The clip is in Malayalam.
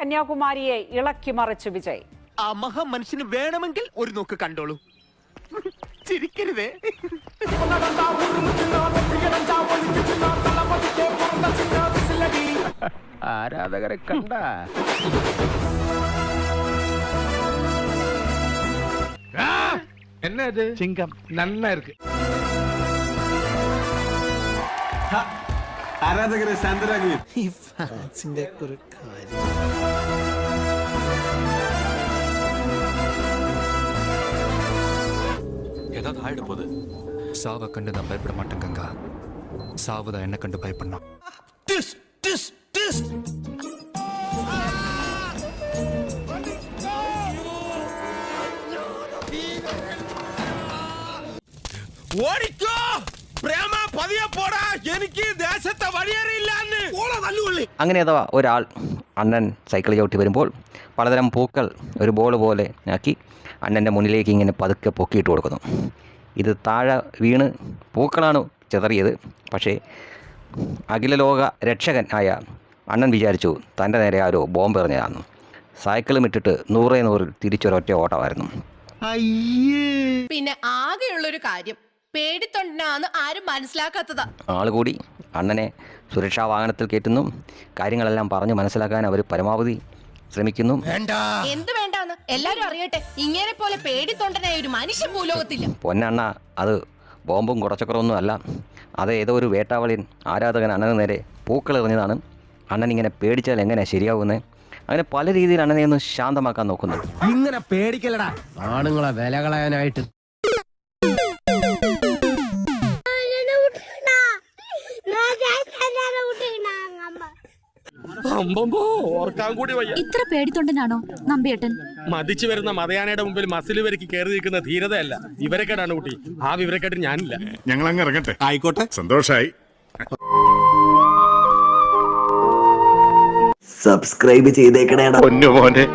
കന്യാകുമാരിയെ ഇളക്കി മറിച്ച് വിജയ്. ആ മഹാമനുഷ്യന് വേണമെങ്കിൽ ഒരു നോക്ക് കണ്ടോളൂ. ചിരിക്കരുതേ. ആരാധകരെ കണ്ട என்ன இது சிங்கம் நன்னா இருக்கு. ആരാധകരെ ശാന്തരാകുകയും ഈ ഫാൻസിന്റെ ഒരു കാര്യം. ஏதாவது ஆயிட போகுது. சாவை கண்டு நான் பயப்பட மாட்டேன் கங்கா. சாவுதான் என்ன கண்டு பயப்படணும். ഓടിക്കോ പ്രേമ പതിയെ പോടാ, എനിക്ക് ദേശത്തെ വഴിയേറിയില്ലാന്ന്. അങ്ങനെ അഥവാ ഒരാൾ അണ്ണൻ സൈക്കിൾ ചവിട്ടി വരുമ്പോൾ പലതരം പൂക്കൾ ഒരു ബോൾ പോലെ ആക്കി അണ്ണൻ്റെ മുന്നിലേക്ക് ഇങ്ങനെ പതുക്കെ പൊക്കിയിട്ട് കൊടുക്കുന്നു. ഇത് താഴെ വീണ് പൂക്കളാണ് ചിതറിയത്. പക്ഷേ അഖില ലോക രക്ഷകൻ ആയ അണ്ണൻ വിചാരിച്ചു തൻ്റെ നേരെ ആരോ ബോംബ് എറിഞ്ഞതാണെന്ന്. സൈക്കിളും ഇട്ടിട്ട് 100 തിരിച്ചൊരൊറ്റ ഓട്ടമായിരുന്നു. പിന്നെ ആകെയുള്ളൊരു കാര്യം പേടിത്തൊണ്ടനാന്ന് ആരും മനസ്സിലാക്കാത്തതാ. ആളുകൂടി അണ്ണനെ സുരക്ഷാ വാഹനത്തിൽ കയറ്റുന്നു. കാര്യങ്ങളെല്ലാം പറഞ്ഞ് മനസ്സിലാക്കാൻ അവർ പരമാവധി ശ്രമിക്കുന്നു. എന്ത് വേണ്ടാന്ന് എല്ലാരും അറിയട്ടെ. ഇങ്ങനെ പോലെ പേടിത്തൊണ്ടനായ ഒരു മനുഷ്യൻ ഭൂലോകത്തില്ല. പൊന്നണ്ണ, അത് ബോംബും കുറച്ചക്കറൊന്നും അല്ല. അത് ഏതോ ഒരു വേട്ടാവളിയൻ ആരാധകൻ അണ്ണന് നേരെ പൂക്കൾ എറിഞ്ഞതാണ്. അണ്ണൻ ഇങ്ങനെ പേടിച്ചാൽ എങ്ങനെയാണ് ശരിയാവുന്നത്? അങ്ങനെ പല രീതിയിൽ അണ്ണനെ ഒന്ന് ശാന്തമാക്കാൻ നോക്കുന്നു. ഇങ്ങനെ പേടിക്കലടാ ആണുങ്ങളെ വില കളയാനായിട്ട്. ഓർക്കാൻ കൂടി വയ്യ. ഇത്ര പേടിത്തൊണ്ടനാണോ നമ്പിയേട്ടൻ? മതിച്ചു വരുന്ന മതയാനയുടെ മുമ്പിൽ മസിൽ വരയ്ക്ക് കയറി നിൽക്കുന്ന ധീരതയല്ല, വിവരക്കേടാണ് കുട്ടി. ആ വിവരക്കേട്ടിൽ ഞാനില്ല. ഞങ്ങൾ അങ്ങ് ഇറങ്ങട്ടെ. ആയിക്കോട്ടെ, സന്തോഷായി. സബ്സ്ക്രൈബ് ചെയ്തേക്കണേടാ. പൊന്നു മോനെ.